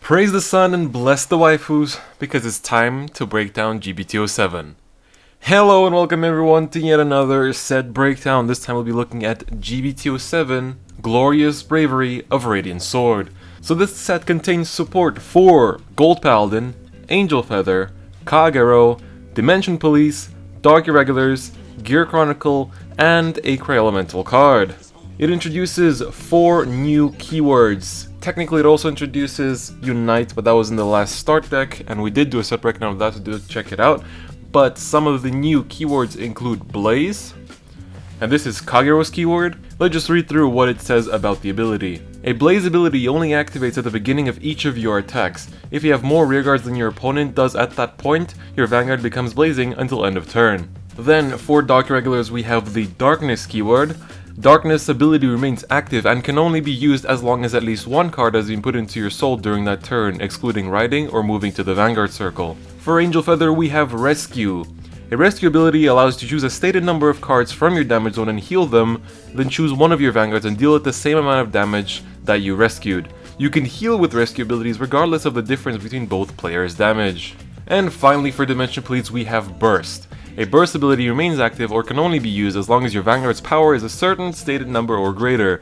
Praise the sun and bless the waifus, because it's time to break down G-BT07. Hello and welcome everyone to yet another set breakdown. This time we'll be looking at G-BT07, Glorious Bravery of Radiant Sword. So this set contains support for Gold Paladin, Angel Feather, Kagero, Dimension Police, Dark Irregulars, Gear Chronicle, and a Cray Elemental card. It introduces 4 new keywords. Technically it also introduces Unite, but that was in the last start deck, and we did do a set breakdown of that to check it out. But some of the new keywords include Blaze, and this is Kagero's keyword. Let's just read through what it says about the ability. A Blaze ability only activates at the beginning of each of your attacks. If you have more rearguards than your opponent does at that point, your Vanguard becomes blazing until end of turn. Then for Dark Irregulars we have the Darkness keyword. Darkness ability remains active and can only be used as long as at least one card has been put into your soul during that turn, excluding riding or moving to the Vanguard circle. For Angel Feather we have Rescue. A rescue ability allows you to choose a stated number of cards from your damage zone and heal them, then choose one of your Vanguards and deal it the same amount of damage that you rescued. You can heal with rescue abilities regardless of the difference between both players' damage. And finally for Dimension Police we have Burst. A burst ability remains active or can only be used as long as your Vanguard's power is a certain stated number or greater.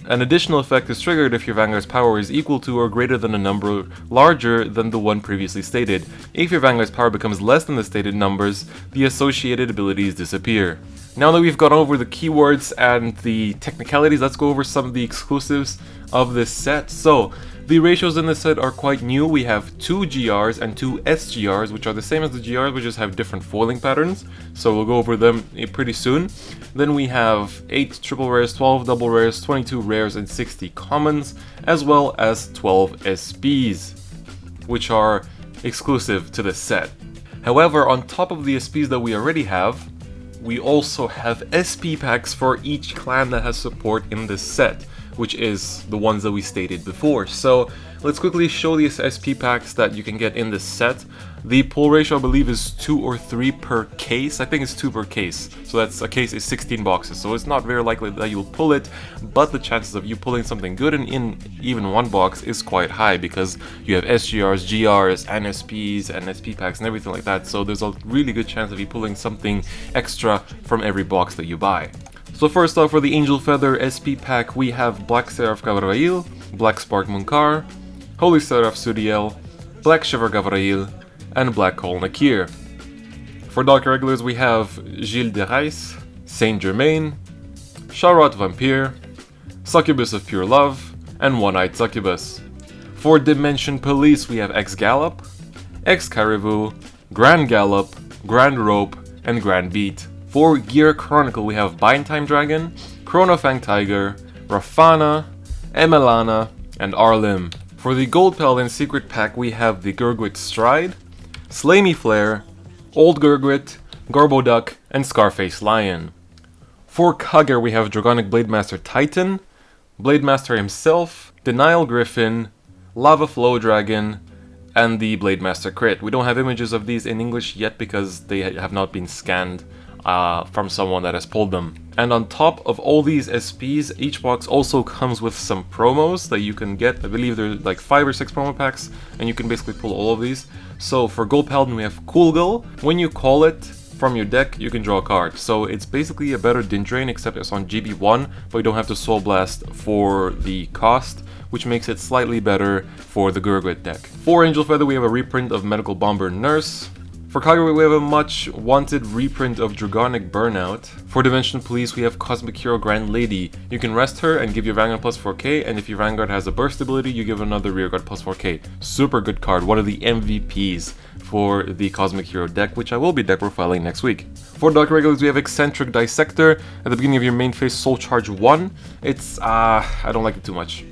An additional effect is triggered if your Vanguard's power is equal to or greater than a number larger than the one previously stated. If your Vanguard's power becomes less than the stated numbers, the associated abilities disappear. Now that we've gone over the keywords and the technicalities, let's go over some of the exclusives of this set. So, the ratios in this set are quite new. We have 2 GRs and 2 SGRs, which are the same as the GRs, but just have different foiling patterns. So we'll go over them pretty soon. Then we have 8 triple rares, 12 double rares, 22 rares, and 60 commons, as well as 12 SPs, which are exclusive to this set. However, on top of the SPs that we already have, we also have SP packs for each clan that has support in this set, which is the ones that we stated before. So let's quickly show these SP packs that you can get in this set. The pull ratio I believe is 2 or 3 per case. I think it's 2 per case. So that's a case is 16 boxes. So it's not very likely that you'll pull it, but the chances of you pulling something good in even one box is quite high because you have SGRs, GRs, and SPs, and SP packs and everything like that. So there's a really good chance of you pulling something extra from every box that you buy. So first off, for the Angel Feather SP pack, we have Black Seraph Gavrail, Black Spark Munkar, Holy Seraph Suriel, Black Shiver Gavrail, and Black Hole Nakir. For Dark Irregulars, we have Gilles de Reis, Saint Germain, Charlotte Vampire, Succubus of Pure Love, and One-Eyed Succubus. For Dimension Police, we have X Gallop, X Caribou, Grand Gallop, Grand Rope, and Grand Beat. For Gear Chronicle, we have Bindtime Dragon, Chronofang Tiger, Rafana, Emelana, and Arlim. For the Gold Paladin Secret Pack, we have the Gurgwit Stride, Slamey Flare, Old Gurgwit, Gorboduck, and Scarface Lion. For Kagero, we have Dragonic Blademaster Titan, Blademaster himself, Denial Griffin, Lava Flow Dragon, and the Blademaster Crit. We don't have images of these in English yet because they have not been scanned from someone that has pulled them. And on top of all these SPs, each box also comes with some promos that you can get. I believe there's like 5 or 6 promo packs, and you can basically pull all of these. So for Gold Paladin, we have Cool Gull. When you call it from your deck, you can draw a card. So it's basically a better Din Drain, except it's on GB1, but you don't have to Soul Blast for the cost, which makes it slightly better for the Gurgwit deck. For Angel Feather, we have a reprint of Medical Bomber Nurse. For Kagero, we have a much wanted reprint of Dragonic Burnout. For Dimension Police, we have Cosmic Hero Grand Lady. You can rest her and give your Vanguard plus 4k, and if your Vanguard has a burst ability, you give another Rearguard plus 4k. Super good card, one of the MVPs for the Cosmic Hero deck, which I will be deck profiling next week. For Dark Irregulars, we have Eccentric Dissector. At the beginning of your main phase, Soul Charge 1. It's, I don't like it too much.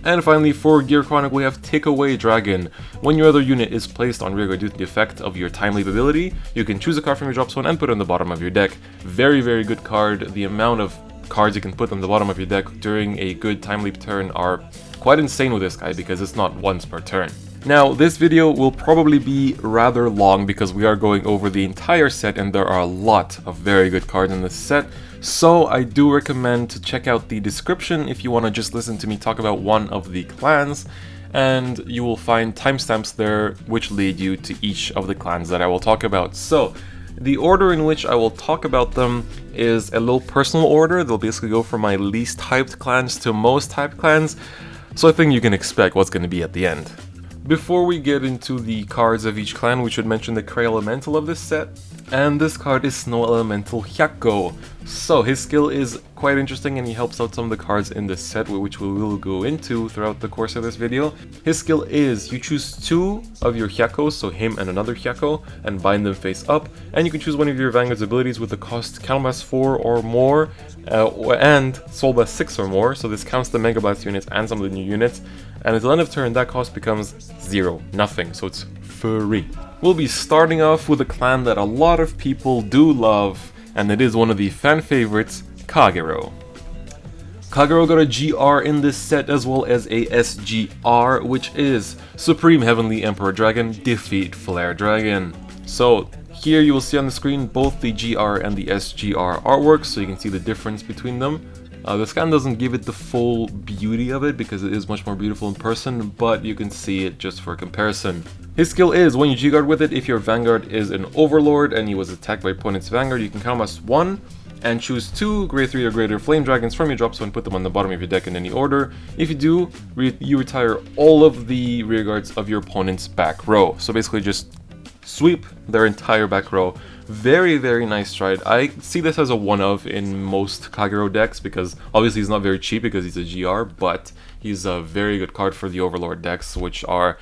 And finally, for Gear Chronicle, we have Takeaway Dragon. When your other unit is placed on rearguard due to the effect of your Time Leap ability, you can choose a card from your drop zone and put it on the bottom of your deck. Very, very good card. The amount of cards you can put on the bottom of your deck during a good Time Leap turn are quite insane with this guy because it's not once per turn. Now, this video will probably be rather long because we are going over the entire set and there are a lot of very good cards in this set. So I do recommend to check out the description if you want to just listen to me talk about one of the clans. and you will find timestamps there which lead you to each of the clans that I will talk about. So, the order in which I will talk about them is a little personal order. They'll basically go from my least hyped clans to most hyped clans, so I think you can expect what's going to be at the end. Before we get into the cards of each clan, we should mention the Cray Elemental of this set, and this card is Snow Elemental Hyakko. So his skill is quite interesting and he helps out some of the cards in this set, which we will go into throughout the course of this video. His skill is you choose 2 of your Hyakkos, so him and another Hyakko, and bind them face up, and you can choose one of your Vanguard's abilities with the cost Counterblast 4 or more, and Soul Blast 6 or more, so this counts the Mega Blast units and some of the new units, and at the end of turn that cost becomes 0, nothing, so it's free. We'll be starting off with a clan that a lot of people do love, and it is one of the fan favorites, Kagero. Kagero got a GR in this set as well as a SGR, which is Supreme Heavenly Emperor Dragon, Defeat Flare Dragon. So here you will see on the screen both the GR and the SGR artwork, so you can see the difference between them. The scan doesn't give it the full beauty of it because it is much more beautiful in person, but you can see it just for comparison. His skill is, when you G-Guard with it, if your Vanguard is an Overlord and he was attacked by opponent's Vanguard, you can counterblast 1 and choose 2 grade 3 or greater Flame Dragons from your drop zone and put them on the bottom of your deck in any order. If you do, you retire all of the rearguards of your opponent's back row. So basically just sweep their entire back row. Very, very nice stride. I see this as a one-of in most Kagero decks because obviously he's not very cheap because he's a GR, but he's a very good card for the Overlord decks, which are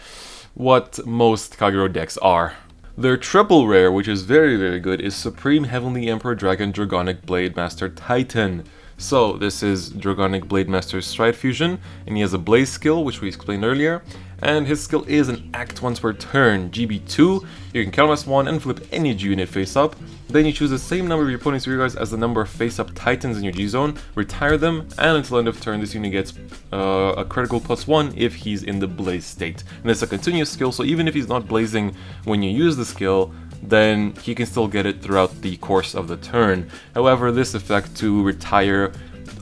what most Kagero decks are. Their triple rare, which is very, very good, is Supreme Heavenly Emperor Dragon Dragonic Blade Master Titan. So this is Dragonic Blade Master's Stride Fusion, and he has a Blaze skill, which we explained earlier, and his skill is an act once per turn, GB2. You can counterblast 1 and flip any G unit face up. Then you choose the same number of your opponent's rearguards as the number of face-up Titans in your G-zone, retire them, and until end of turn this unit gets a critical +1 if he's in the Blaze state. And it's a continuous skill, so even if he's not blazing when you use the skill, then he can still get it throughout the course of the turn. However, this effect to retire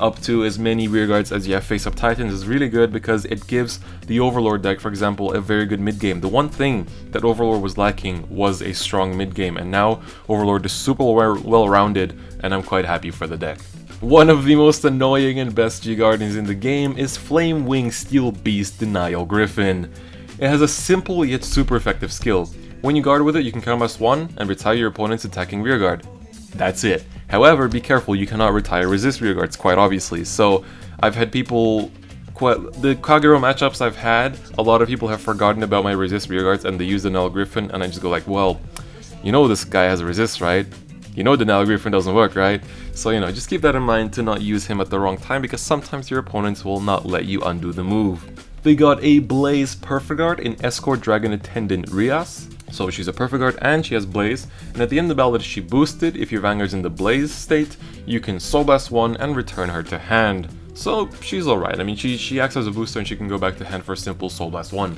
up to as many rearguards as you have face-up Titans is really good because it gives the Overlord deck, for example, a very good mid-game. The one thing that Overlord was lacking was a strong mid-game, and now Overlord is super well-rounded, and I'm quite happy for the deck. One of the most annoying and best G-Guardians in the game is Flame Wing Steel Beast Denial Griffin. It has a simple yet super effective skill. When you guard with it, you can counterblast 1 and retire your opponent's attacking rearguard. That's it. However, be careful, you cannot retire resist rearguards, quite obviously. So I've had people, the Kagero matchups I've had, a lot of people have forgotten about my resist rearguards and they use the Denial Griffin, and I just go like, well, you know this guy has a resist, right? You know Denial Griffin doesn't work, right? So, you know, just keep that in mind to not use him at the wrong time because sometimes your opponents will not let you undo the move. They got a Blaze Perfect Guard in Escort Dragon Attendant Rias. So she's a Perfect Guard and she has Blaze, and at the end of the battle that she boosted, if your Vanguard's in the Blaze state, you can Soul Blast 1 and return her to hand. So she's alright. I mean, she acts as a booster and she can go back to hand for a simple Soul Blast 1.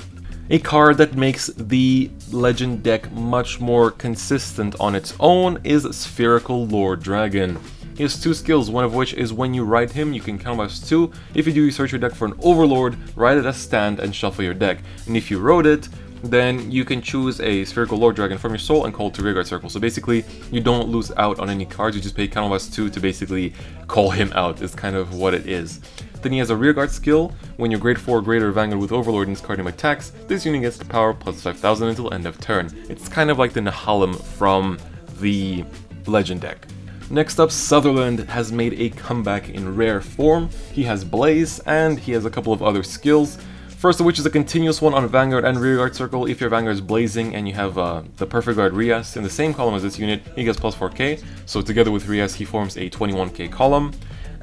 A card that makes the Legend deck much more consistent on its own is Spherical Lord Dragon. He has 2 skills, one of which is when you ride him, you can counterblast 2. If you do, you search your deck for an Overlord, ride it as stand, and shuffle your deck. And if you rode it, then you can choose a Spherical Lord Dragon from your soul and call it to Rearguard Circle. So basically, you don't lose out on any cards, you just pay counterblast 2 to basically call him out, is kind of what it is. Then he has a Rearguard skill. When you're grade 4 or greater Vanguard with Overlord and discarding attacks, this unit gets the power plus 5000 until end of turn. It's kind of like the Nahalem from the Legend deck. Next up, Sutherland has made a comeback in rare form. He has Blaze, and he has a couple of other skills. First of which is a continuous one on Vanguard and Rearguard Circle. If your Vanguard is blazing and you have the Perfect Guard Rias in the same column as this unit, he gets plus 4k. So together with Rias, he forms a 21k column.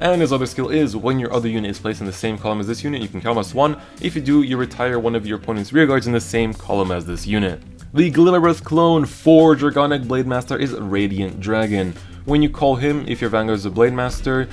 And his other skill is, when your other unit is placed in the same column as this unit, you can counterblast 1. If you do, you retire one of your opponent's rearguards in the same column as this unit. The Glimmerbreath clone for Dragonic Blade Master is Radiant Dragon. When you call him, if your Vanguard is a Blade Master,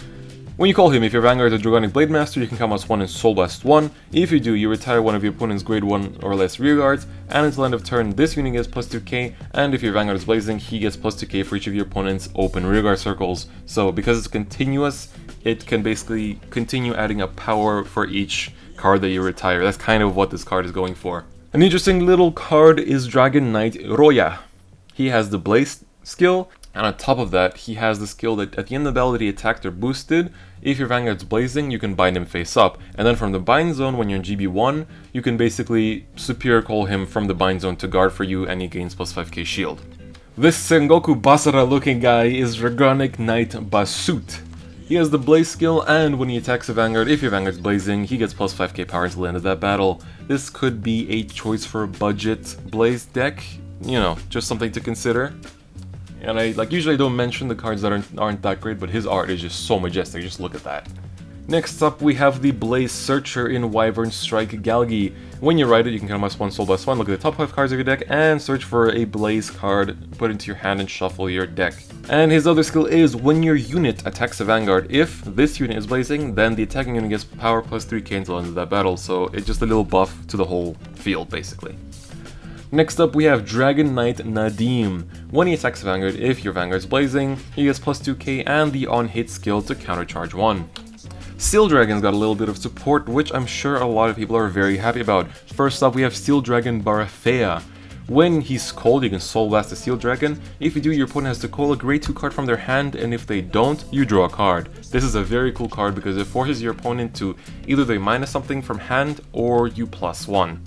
if your Vanguard is a Dragonic Blade Master, you can counterblast 1 and Soul Blast 1. If you do, you retire one of your opponent's grade 1 or less rearguards, and until end of turn, this unit gets plus 2k, and if your Vanguard is blazing, he gets plus 2k for each of your opponent's open rearguard circles. So because it's continuous, it can basically continue adding up power for each card that you retire. That's kind of what this card is going for. An interesting little card is Dragon Knight Roya. He has the Blaze skill, and on top of that, he has the skill that at the end of the battle that he attacked or boosted, if your Vanguard's blazing, you can bind him face up. And then from the bind zone, when you're in GB1, you can basically superior call him from the bind zone to guard for you, and he gains plus 5k shield. This Sengoku Basara looking guy is Dragonic Knight Basut. He has the Blaze skill, and when he attacks a Vanguard, if your Vanguard's blazing, he gets plus 5k power until the end of that battle. This could be a choice for a budget Blaze deck, you know, just something to consider. And I usually don't mention the cards that aren't that great, but his art is just so majestic, just look at that. Next up we have the Blaze Searcher in Wyvern Strike Galgi. When you write it, you can cast +1, soul +1, look at the top 5 cards of your deck, and search for a Blaze card, put it into your hand and shuffle your deck. And his other skill is, when your unit attacks a Vanguard, if this unit is blazing, then the attacking unit gets power +3k until the end of that battle, so it's just a little buff to the whole field, basically. Next up we have Dragon Knight Nadim. When he attacks a Vanguard, if your Vanguard's blazing, he gets +2k and the on-hit skill to countercharge 1. Steel Dragon's got a little bit of support, which I'm sure a lot of people are very happy about. First up we have Steel Dragon Barafea. When he's called, you can Soul Blast the Steel Dragon. If you do, your opponent has to call a grade 2 card from their hand, and if they don't, you draw a card. This is a very cool card because it forces your opponent to either they minus something from hand or you +1.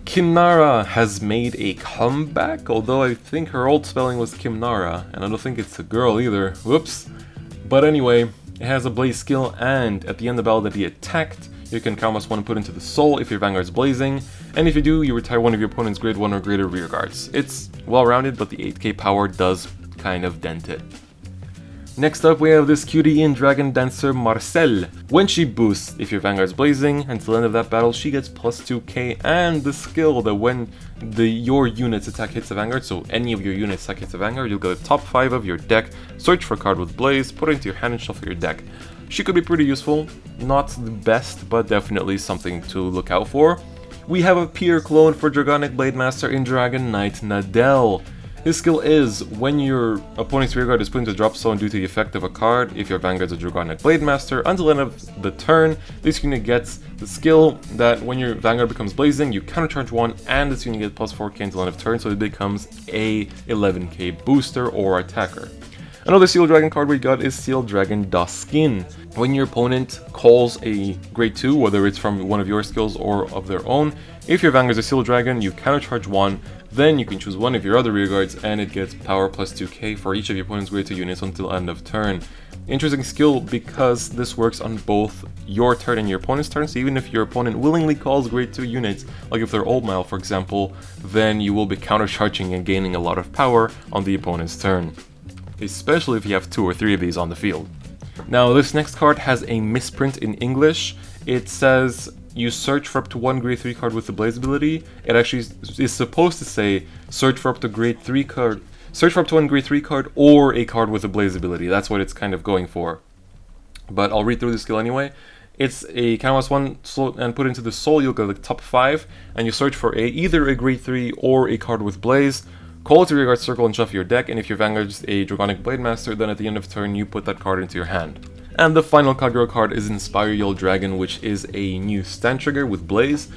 Kimnara has made a comeback, although I think her old spelling was Kimnara, and I don't think it's a girl either. Whoops. But anyway, it has a Blaze skill, and at the end of the battle that he attacked, you can count +1 put into the soul if your Vanguard's blazing, and if you do, you retire one of your opponent's grade 1 or greater rear guards. It's well-rounded, but the 8k power does kind of dent it. Next up we have this cutie in Dragon Dancer Marcel. When she boosts, if your Vanguard's blazing, until the end of that battle she gets +2k, and the skill that when your unit's attack hits a Vanguard, so any of your units attack hits a Vanguard, you'll go to the top 5 of your deck, search for a card with Blaze, put it into your hand and shuffle your deck. She could be pretty useful, not the best, but definitely something to look out for. We have a peer clone for Dragonic Blade Master in Dragon Knight Nadel. His skill is, when your opponent's rearguard is put into drop zone due to the effect of a card, if your Vanguard's a Dragonic Blade Master, until the end of the turn, this unit gets the skill that when your Vanguard becomes blazing, you countercharge 1, and this unit gets +4k until the end of turn, so it becomes a 11k booster or attacker. Another Steel Dragon card we got is Steel Dragon Daskin. When your opponent calls a grade 2, whether it's from one of your skills or of their own, if your Vanguard's a Steel Dragon, you countercharge 1, then you can choose one of your other rearguards and it gets power +2k for each of your opponent's grade 2 units until end of turn. Interesting skill because this works on both your turn and your opponent's turn, so even if your opponent willingly calls grade 2 units, like if they're Old Mile for example, then you will be countercharging and gaining a lot of power on the opponent's turn. Especially if you have 2 or 3 of these on the field. Now this next card has a misprint in English. It says you search for up to 1 grade 3 card with the Blaze ability. It actually is supposed to say search for up to grade 3 card. Search for up to 1 grade 3 card or a card with a Blaze ability. That's what it's kind of going for. But I'll read through the skill anyway. It's a count +1 slow and put into the soul, you'll go to the top 5 and you search for either a grade 3 or a card with Blaze. Call it to rearguard circle and shuffle your deck, and if your Vanguard's a Dragonic Blade Master, then at the end of turn you put that card into your hand. And the final Kagero card is Inspire Your Dragon, which is a new stand trigger with Blaze.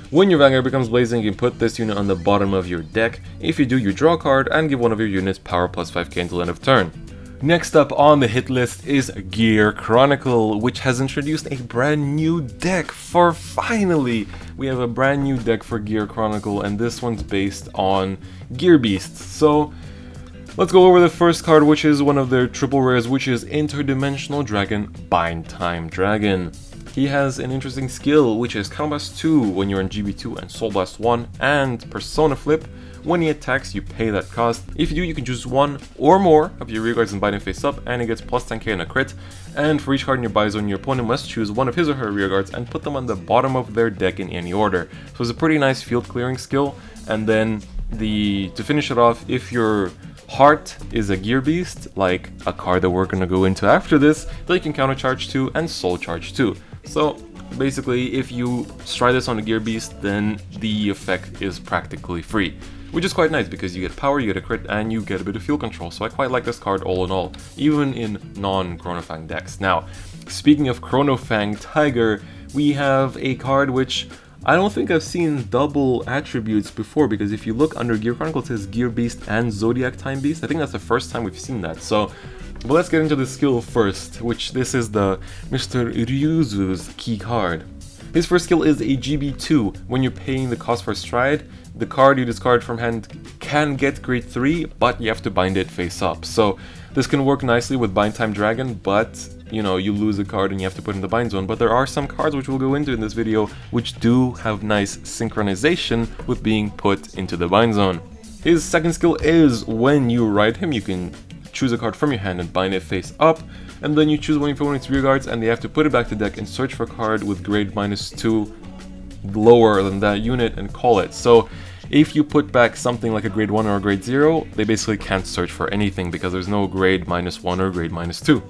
When your Vanguard becomes blazing, you can put this unit on the bottom of your deck. If you do, you draw a card and give one of your units power +5k until end of turn. Next up on the hit list is Gear Chronicle, which has introduced a brand new deck for finally! We have a brand new deck for Gear Chronicle, and this one's based on Gear Beasts. So let's go over the first card, which is one of their triple rares, which is Interdimensional Dragon Bind Time Dragon. He has an interesting skill, which is Count Blast 2 when you're in GB2 and Soul Blast 1 and Persona Flip. When he attacks, you pay that cost. If you do, you can choose one or more of your rearguards and bind him face up, and he gets +10k and a crit. And for each card in your buy zone, your opponent must choose one of his or her rearguards and put them on the bottom of their deck in any order. So it's a pretty nice field clearing skill. And then to finish it off, if your Heart is a Gear Beast, like a card that we're gonna go into after this, then you can counter charge 2 and soul charge 2. So basically, if you stride this on a Gear Beast, then the effect is practically free. Which is quite nice because you get power, you get a crit, and you get a bit of field control. So I quite like this card all in all, even in non-Chronofang decks. Now, speaking of Chronofang Tiger, we have a card which I don't think I've seen double attributes before, because if you look under Gear Chronicle, it says Gear Beast and Zodiac Time Beast. I think that's the first time we've seen that. So, but let's get into the skill first, which this is the Mr. Ryuzu's key card. His first skill is a GB2. When you're paying the cost for Stride, the card you discard from hand can get grade 3, but you have to bind it face up. So this can work nicely with Bind Time Dragon, but you know, you lose a card and you have to put in the bind zone. But there are some cards which we'll go into in this video which do have nice synchronization with being put into the bind zone. His second skill is when you ride him, you can choose a card from your hand and bind it face up, and then you choose one of your opponent's rear guards and they have to put it back to deck and search for a card with grade -2 lower than that unit and call it. So if you put back something like a grade 1 or a grade 0, they basically can't search for anything because there's no grade -1 or grade -2.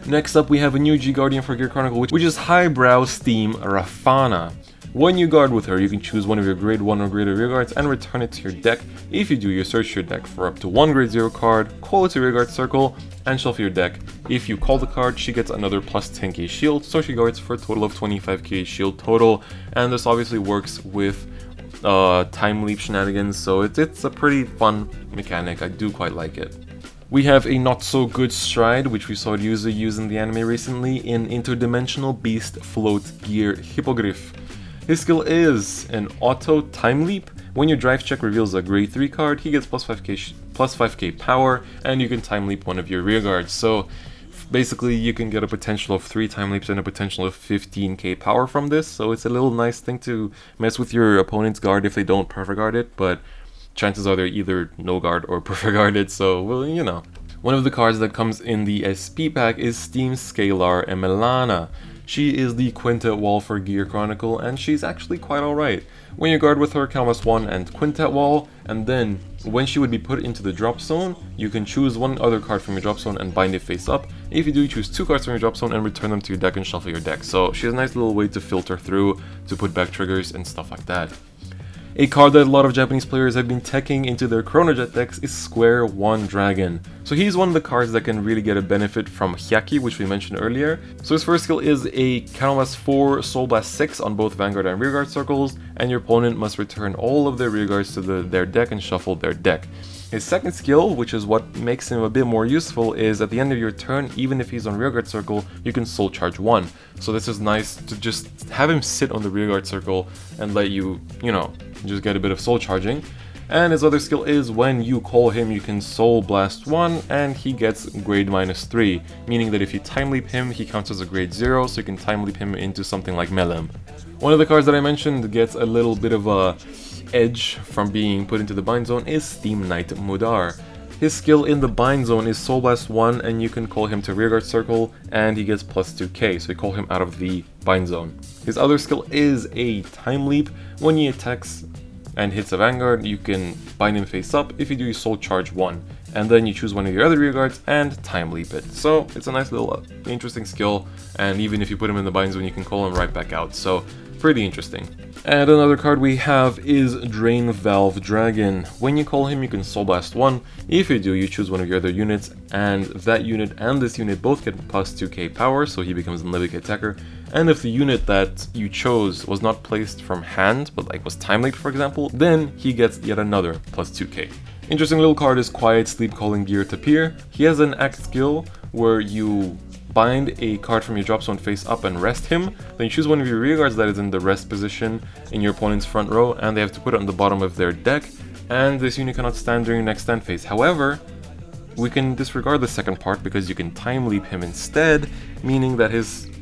Next up, we have a new G-Guardian for Gear Chronicle, which is Highbrow Steam Rafana. When you guard with her, you can choose one of your grade 1 or greater rear guards and return it to your deck. If you do, you search your deck for up to one grade 0 card, call it to rear guard circle, and shuffle your deck. If you call the card, she gets another plus 10k shield, so she guards for a total of 25k shield total, and this obviously works with time leap shenanigans, so it's a pretty fun mechanic. I do quite like it. We have a not so good Stride, which we saw Ryuzu use in the anime recently, in Interdimensional Beast Float Gear Hippogriff. His skill is an auto time leap. When your drive check reveals a grade 3 card, he gets plus 5k power, and you can time leap one of your rear guards. So basically you can get a potential of 3 time leaps and a potential of 15k power from this, so it's a little nice thing to mess with your opponent's guard if they don't perfect guard it, but chances are they're either no guard or perfect guarded, so, well, you know. One of the cards that comes in the SP pack is Steam Scalar Emelana. She is the Quintet Wall for Gear Chronicle, and she's actually quite alright. When you guard with her, count +1 and Quintet Wall, and then when she would be put into the drop zone, you can choose one other card from your drop zone and bind it face up. If you do, you choose 2 cards from your drop zone and return them to your deck and shuffle your deck. So she has a nice little way to filter through, to put back triggers and stuff like that. A card that a lot of Japanese players have been teching into their Chronojet decks is Square One Dragon. So he's one of the cards that can really get a benefit from Hyaki, which we mentioned earlier. So his first skill is a Counterblast 4, Soul Blast 6 on both Vanguard and Rearguard circles, and your opponent must return all of their rearguards to their deck and shuffle their deck. His second skill, which is what makes him a bit more useful, is at the end of your turn, even if he's on rearguard circle, you can soul charge 1. So this is nice to just have him sit on the rearguard circle and let you, you know, just get a bit of soul charging. And his other skill is when you call him, you can soul blast 1 and he gets grade -3, meaning that if you time leap him, he counts as a grade 0, so you can time leap him into something like Melem. One of the cards that I mentioned gets a little bit of a edge from being put into the bind zone is Steam Knight Mudar. His skill in the bind zone is Soul Blast 1, and you can call him to rearguard circle and he gets plus 2k, so you call him out of the bind zone. His other skill is a time leap. When he attacks and hits a Vanguard, you can bind him face up. If you do, you soul charge 1, and then you choose one of your other rearguards and time leap it. So it's a nice little interesting skill, and even if you put him in the bind zone, you can call him right back out, so pretty interesting. And another card we have is Drain Valve Dragon. When you call him, you can Soul Blast 1. If you do, you choose one of your other units, and that unit and this unit both get plus 2k power, so he becomes an 11k attacker. And if the unit that you chose was not placed from hand, but like was time leaped, for example, then he gets yet another plus 2k. Interesting little card is Quiet Sleep Calling Gear Tapir. He has an act skill where you bind a card from your drop zone face up and rest him, then you choose one of your rearguards that is in the rest position in your opponent's front row, and they have to put it on the bottom of their deck, and this unit cannot stand during your next stand phase. However, we can disregard the second part because you can time leap him instead, meaning that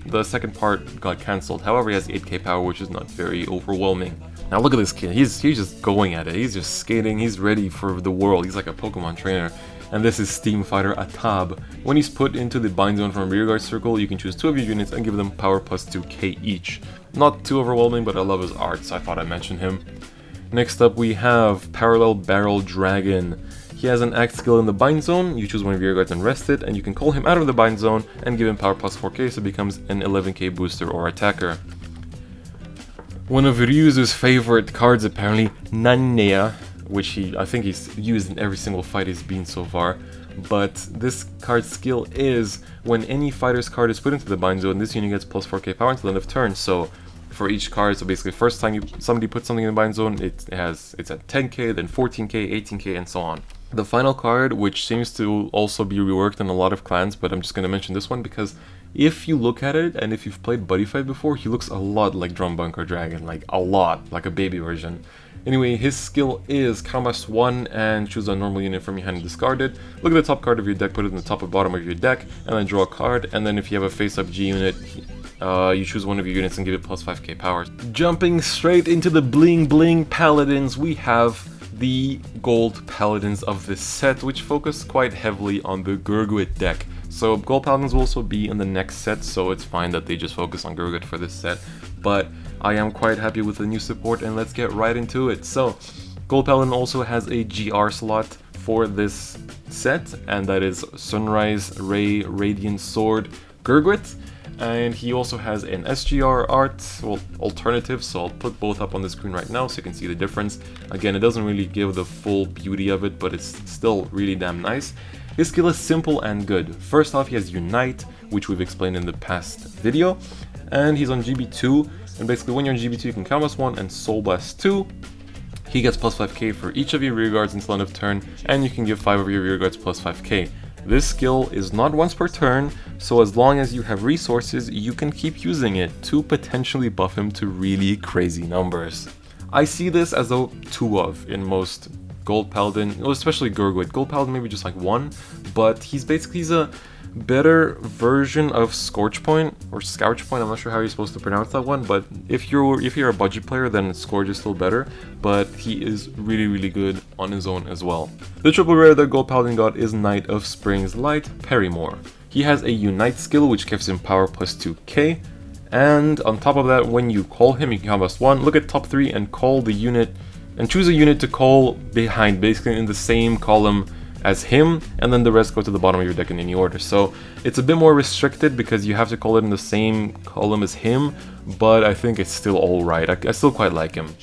the second part got cancelled. However, he has 8k power, which is not very overwhelming. Now look at this kid, he's just going at it, he's just skating, he's ready for the world, he's like a Pokemon trainer. And this is Steam Fighter Atab. When he's put into the bind zone from a rearguard circle, you can choose 2 of your units and give them power plus 2k each. Not too overwhelming, but I love his art, so I thought I'd mention him. Next up we have Parallel Barrel Dragon. He has an act skill in the bind zone. You choose one of your rearguards and rest it, and you can call him out of the bind zone and give him power plus 4k, so it becomes an 11k booster or attacker. One of Ryuzu's favorite cards, apparently, Nannea, which I think he's used in every single fight he's been so far. But this card's skill is when any fighter's card is put into the bind zone, this unit gets plus 4k power until the end of turn. So for each card. So basically, first time somebody puts something in the bind zone, it's at 10k, then 14k, 18k, and so on. The final card, which seems to also be reworked in a lot of clans, but I'm just going to mention this one because if you look at it, and if you've played Buddy Fight before, he looks a lot like Drum Bunker Dragon, like a lot, like a baby version. Anyway, his skill is Cast 1 and choose a normal unit from your hand and discard it. Look at the top card of your deck, put it in the top or bottom of your deck, and then draw a card. And then if you have a face-up G unit, you choose one of your units and give it plus 5k power. Jumping straight into the bling bling Paladins, we have the gold Paladins of this set, which focus quite heavily on the Gurguit deck. So gold Paladins will also be in the next set, so it's fine that they just focus on Gurguit for this set. But I am quite happy with the new support, and let's get right into it. So gold Paladin also has a GR slot for this set, and that is Sunrise Ray Radiant Sword Gurguit. And he also has an SGR art, well, alternative, so I'll put both up on the screen right now so you can see the difference. Again, it doesn't really give the full beauty of it, but it's still really damn nice. His skill is simple and good. First off, he has Unite, which we've explained in the past video, and he's on GB2, and basically when you're on GB2 you can Countless 1 and Soul Blast 2. He gets plus 5k for each of your rear guards until end of turn, and you can give 5 of your rear guards plus 5k. This skill is not once per turn, so as long as you have resources, you can keep using it to potentially buff him to really crazy numbers. I see this as a 2 of in most Gold Paladin, especially Gurguit. Gold Paladin maybe just like 1, but he's a better version of Scorch Point, or Scourge Point, I'm not sure how you're supposed to pronounce that one, but if you're a budget player, then Scourge is still better, but he is really good on his own as well. The triple rare that Gold Paladin got is Knight of Spring's Light, Perrymore. He has a Unite skill, which gives him power plus 2k, and on top of that, when you call him, you can Combust 1, look at top 3 and call the unit, and choose a unit to call behind, basically in the same column as him, and then the rest go to the bottom of your deck in any order. So it's a bit more restricted because you have to call it in the same column as him, but I think it's still alright. I still quite like him.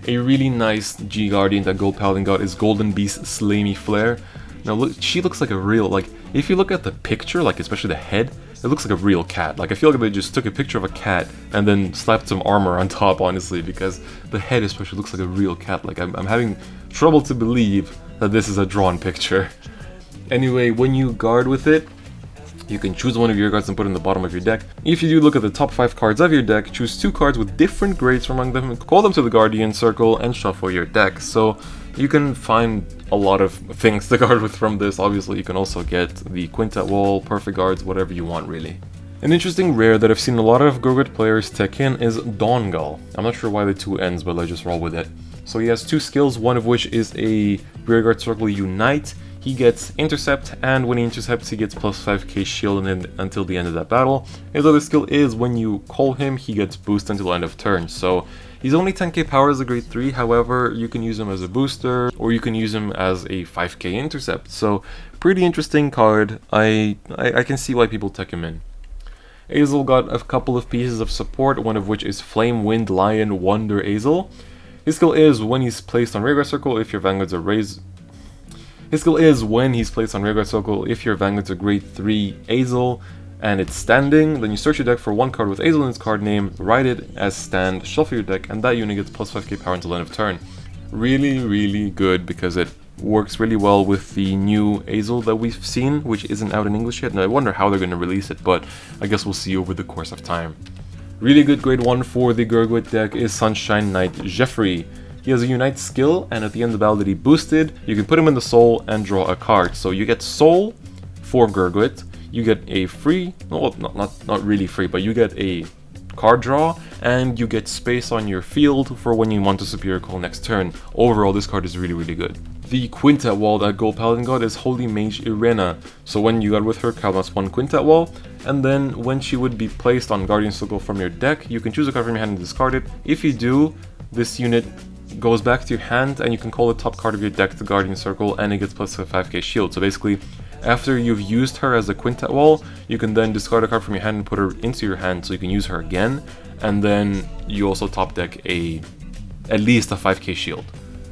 A really nice G Guardian that Gold Paladin got is Golden Beast Slamy Flare. Now look, she looks like a real, like, if you look at the picture, like especially the head, it looks like a real cat. Like, I feel like they just took a picture of a cat and then slapped some armor on top, honestly, because the head especially looks like a real cat. Like, I'm having trouble to believe that this is a drawn picture. Anyway, when you guard with it, you can choose one of your cards and put it in the bottom of your deck. If you do look at the top 5 cards of your deck, choose 2 cards with different grades from among them, call them to the Guardian Circle, and shuffle your deck. So you can find a lot of things to guard with from this. Obviously, you can also get the Quintet Wall, Perfect Guards, whatever you want, really. An interesting rare that I've seen a lot of Gurguit players tech in is Dawngull. I'm not sure why the 2 ends, but let's just roll with it. So he has 2 skills, one of which is a Rearguard Circle Unite. He gets Intercept, and when he intercepts, he gets plus 5k shield until the end of that battle. His other skill is when you call him, he gets boost until the end of turn. So he's only 10k power as a grade 3, however, you can use him as a booster, or you can use him as a 5k intercept. So pretty interesting card. I can see why people tech him in. Azel got a couple of pieces of support, one of which is Flame Wind Lion Wonder Azel. His skill is when he's placed on Rearguard Circle if your Vanguards are raised. His skill is when he's placed on Rearguard Circle if your Vanguards are grade 3 Azel and it's standing, then you search your deck for 1 card with Azel in its card name, write it as stand, shuffle your deck, and that unit gets plus 5k power until end of turn. Really good because it works really well with the new Azel that we've seen, which isn't out in English yet, and I wonder how they're going to release it, but I guess we'll see over the course of time. Really good grade 1 for the Gurguit deck is Sunshine Knight Jeffrey. He has a Unite skill, and at the end of the battle that he boosted, you can put him in the Soul and draw a card. So you get Soul for Gurguit, you get a free, well, not really free, but you get a card draw, and you get space on your field for when you want to Superior Call next turn. Overall, this card is really good. The Quintet Wall that Gold Paladin got is Holy Mage Irena. So when you got with her, cast 1 Quintet Wall, and then when she would be placed on Guardian Circle from your deck, you can choose a card from your hand and discard it. If you do, this unit goes back to your hand, and you can call the top card of your deck to Guardian Circle, and it gets plus a 5k shield. So basically, after you've used her as a Quintet Wall, you can then discard a card from your hand and put her into your hand so you can use her again, and then you also top deck at least a 5k shield.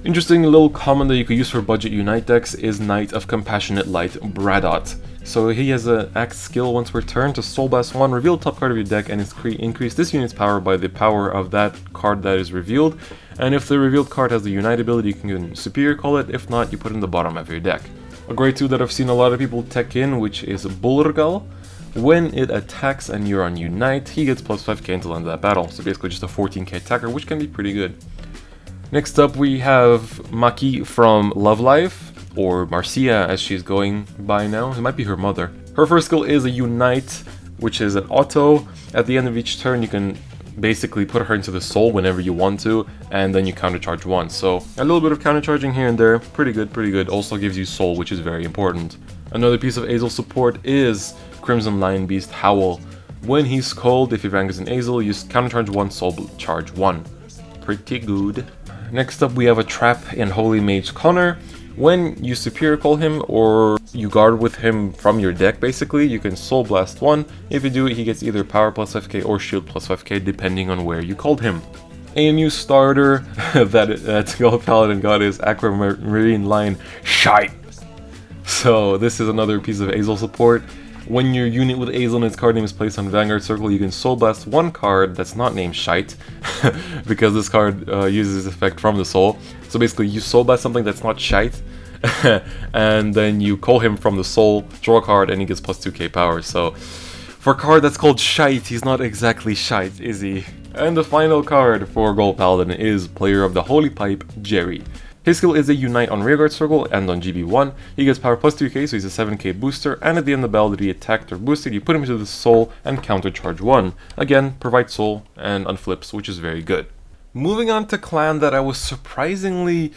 Interesting little common that you could use for budget Unite decks is Knight of Compassionate Light Bradot. So he has an axe skill once per turn to Soul Blast 1, reveal top card of your deck, and increase this unit's power by the power of that card that is revealed. And if the revealed card has the Unite ability, you can Superior Call it. If not, you put it in the bottom of your deck. A grade 2 that I've seen a lot of people tech in, which is Bulrgal. When it attacks and you're on Unite, he gets plus 5k until the end of that battle. So basically just a 14k attacker, which can be pretty good. Next up we have Maki from Love Life, or Marcia as she's going by now. It might be her mother. Her first skill is a Unite, which is an auto. At the end of each turn you can basically put her into the soul whenever you want to, and then you countercharge once. So a little bit of countercharging here and there, pretty good, pretty good. Also gives you soul, which is very important. Another piece of Azel support is Crimson Lion Beast Howl. When he's cold, if your rank is an Azel, you countercharge 1, soul charge 1. Pretty good. Next up we have a trap in Holy Mage Connor. When you Superior Call him or you guard with him from your deck, basically, you can Soul Blast 1. If you do it, he gets either Power plus 5k or Shield plus 5k, depending on where you called him. A new starter that Gold Paladin got is Aquamarine Lion Shite. So this is another piece of Azel support. When your unit with Azel and its card name is placed on Vanguard Circle, you can Soul Blast 1 card that's not named Shite, because this card uses this effect from the soul. So basically you Soul Blast something that's not Shite, and then you call him from the soul, draw a card, and he gets plus 2k power. So for a card that's called Shite, he's not exactly Shite, is he? And the final card for Gold Paladin is Player of the Holy Pipe, Jerry. His skill is a Unite on Rearguard Circle and on GB1. He gets power plus 2k, so he's a 7k booster, and at the end of the battle that he attacked or boosted, you put him into the soul and countercharge 1. Again, provide soul and unflips, which is very good. Moving on to clan that I was surprisingly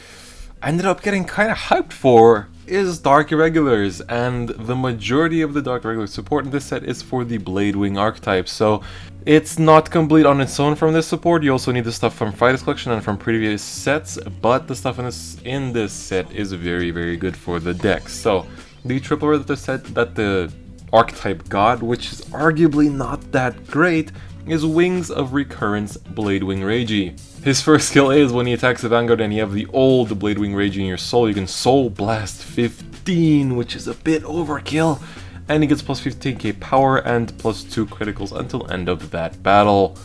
ended up getting kind of hyped for is Dark Irregulars, and the majority of the Dark Irregular support in this set is for the Bladewing archetype, so it's not complete on its own from this support. You also need the stuff from Fighters Collection and from previous sets, but the stuff in this set is very, very good for the deck. So the triple rare that the archetype got, which is arguably not that great, is Wings of Recurrence Bladewing Ragey. His first skill is when he attacks the Vanguard and you have the old Bladewing Ragey in your soul, you can Soul Blast 15, which is a bit overkill, and he gets plus 15k power and plus 2 criticals until end of that battle.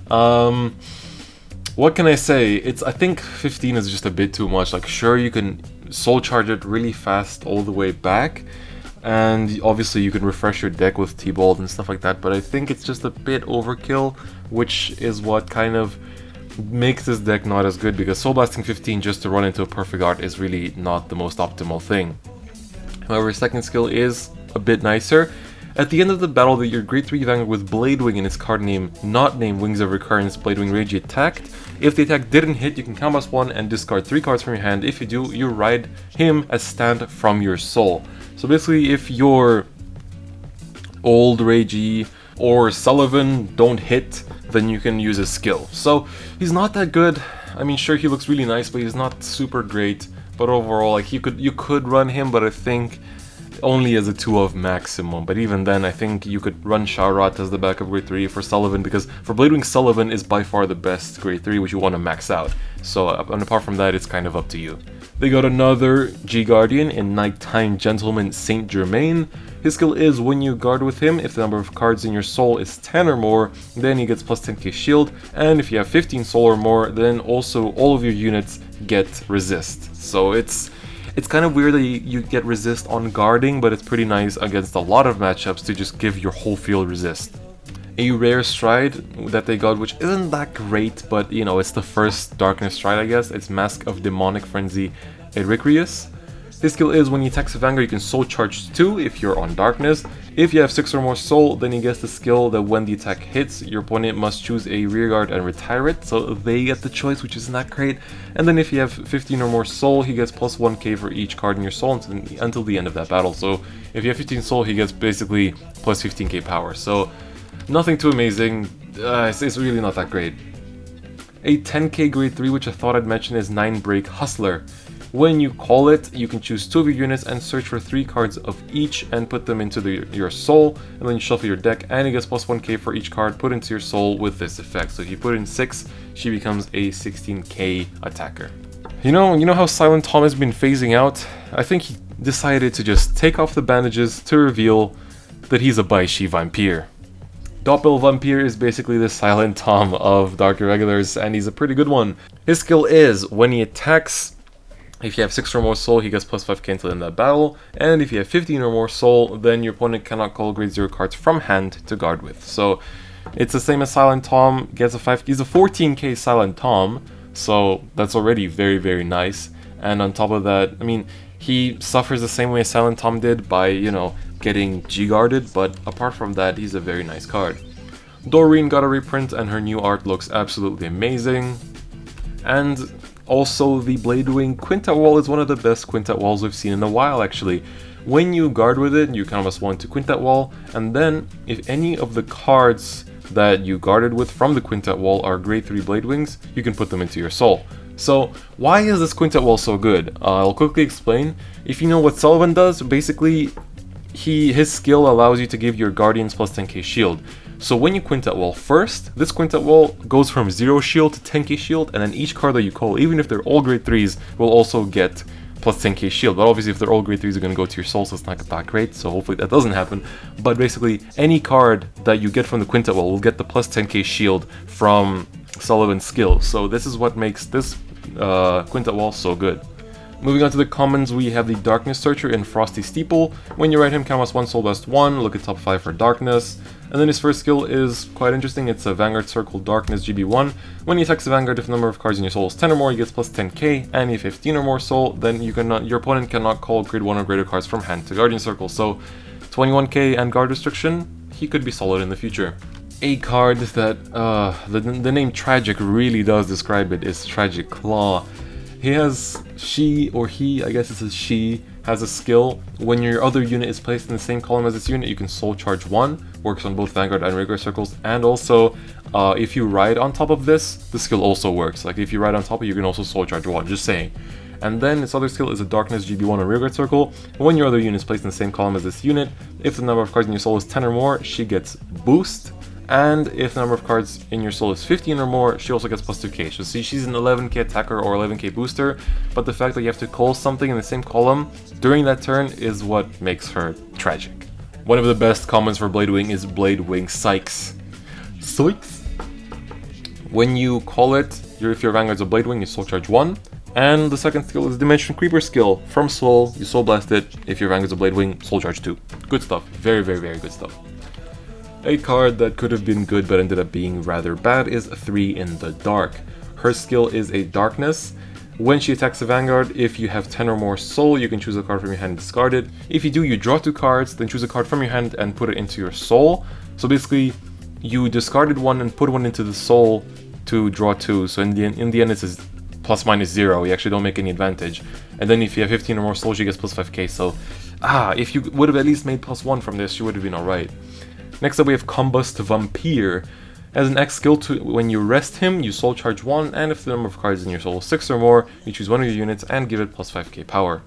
What can I say? I think 15 is just a bit too much. Like, sure, you can soul charge it really fast all the way back, and obviously you can refresh your deck with T-Bolt and stuff like that, but I think it's just a bit overkill, which is what kind of makes this deck not as good, because Soul Blasting 15 just to run into a Perfect Art is really not the most optimal thing. However, his second skill is a bit nicer. At the end of the battle that your grade 3 Vanguard with Bladewing in its card name, not named Wings of Recurrence Bladewing Rage attacked, if the attack didn't hit, you can combat 1 and discard 3 cards from your hand. If you do, you ride him as stand from your soul. So basically, if your old Ragey or Sullivan don't hit, then you can use his skill. So he's not that good. I mean, sure, he looks really nice, but he's not super great. But overall, like, you could run him, but I think only as a 2 of maximum. But even then, I think you could run Shaurat as the backup grade 3 for Sullivan, because for Bladewing, Sullivan is by far the best grade 3, which you want to max out. So and apart from that, it's kind of up to you. They got another G-Guardian in Nighttime Gentleman Saint Germain. His skill is when you guard with him, if the number of cards in your soul is 10 or more, then he gets plus 10k shield, and if you have 15 soul or more, then also all of your units get resist. So it's kind of weird that you get resist on guarding, but it's pretty nice against a lot of matchups to just give your whole field resist. A rare stride that they got, which isn't that great, but you know, it's the first darkness stride, I guess. It's Mask of Demonic Frenzy Irregulars. His skill is when he attacks a Vanguard, you can soul charge 2 if you're on darkness. If you have 6 or more soul, then he gets the skill that when the attack hits, your opponent must choose a rearguard and retire it, so they get the choice, which isn't that great. And then if you have 15 or more soul, he gets plus 1k for each card in your soul until the end of that battle. So if you have 15 soul, he gets basically plus 15k power. So nothing too amazing, it's really not that great. A 10k grade 3, which I thought I'd mention, is 9 Break Hustler. When you call it, you can choose 2 of your units and search for 3 cards of each and put them into your soul, and then you shuffle your deck, and it gets plus 1k for each card put into your soul with this effect. So if you put in 6, she becomes a 16k attacker. You know how Silent Tom has been phasing out? I think decided to just take off the bandages to reveal that he's a Baishi Vampire. Doppel Vampire is basically the Silent Tom of Dark Irregulars, and he's a pretty good one. His skill is, when he attacks, if you have 6 or more soul, he gets plus 5k until the end of that battle, and if you have 15 or more soul, then your opponent cannot call grade 0 cards from hand to guard with. So it's the same as Silent Tom, gets a 5, he's a 14k Silent Tom, so that's already very, very nice. And on top of that, I mean, he suffers the same way as Silent Tom did by, you know, getting G-guarded, but apart from that, he's a very nice card. Doreen got a reprint and her new art looks absolutely amazing. And also the Bladewing Quintet Wall is one of the best Quintet Walls we've seen in a while actually. When you guard with it, you kind of must want to Quintet Wall, and then if any of the cards that you guarded with from the Quintet Wall are grade 3 Bladewings, you can put them into your soul. So why is this Quintet Wall so good? I'll quickly explain. If you know what Sullivan does, basically his skill allows you to give your Guardians plus 10k shield. So when you Quintet Wall first, this Quintet Wall goes from 0 shield to 10k shield, and then each card that you call, even if they're all grade 3s, will also get plus 10k shield. But obviously if they're all grade 3s, are going to go to your soul, so it's not that great, so hopefully that doesn't happen. But basically, any card that you get from the Quintet Wall will get the plus 10k shield from Sullivan's skill. So this is what makes this Quintet Wall so good. Moving on to the commons, we have the Darkness Searcher in Frosty Steeple. When you write him, count as 1 soul best 1, look at top 5 for Darkness. And then his first skill is quite interesting, it's a Vanguard Circle Darkness GB1. When he attacks a Vanguard, if the number of cards in your soul is 10 or more, he gets plus 10k, and if 15 or more soul, then your opponent cannot call grade 1 or greater cards from hand to Guardian Circle. So 21k and guard restriction, he could be solid in the future. A card that the name Tragic really does describe it is Tragic Claw. He has, I guess it's a she, has a skill. When your other unit is placed in the same column as this unit, you can soul charge 1, works on both Vanguard and regular circles, and also if you ride on top of this, the skill also works. Like if you ride on top of it, you can also soul charge 1, just saying. And then its other skill is a Darkness GB1 on Rearguard Circle. When your other unit is placed in the same column as this unit, if the number of cards in your soul is 10 or more, she gets Boost. And if the number of cards in your soul is 15 or more, she also gets plus 2k. So see, she's an 11k attacker or 11k booster, but the fact that you have to call something in the same column during that turn is what makes her tragic. One of the best commons for Bladewing is Bladewing Sykes. Sykes? When you call it, if your Vanguard's a Bladewing, you soul charge 1. And the second skill is Dimension Creeper skill. From soul, you soul blast it. If your Vanguard's a Bladewing, soul charge 2. Good stuff. Very, very, very good stuff. A card that could have been good but ended up being rather bad is 3 in the Dark. Her skill is a Darkness. When she attacks a Vanguard, if you have 10 or more soul, you can choose a card from your hand and discard it. If you do, you draw 2 cards, then choose a card from your hand and put it into your soul. So basically, you discarded one and put one into the soul to draw 2. So in the end, it's a plus minus 0. You actually don't make any advantage. And then if you have 15 or more soul, she gets plus 5k. So, if you would have at least made plus 1 from this, she would have been alright. Next up we have Combust Vampire. As an X skill, when you rest him, you soul charge 1, and if the number of cards in your soul is 6 or more, you choose one of your units and give it plus 5k power.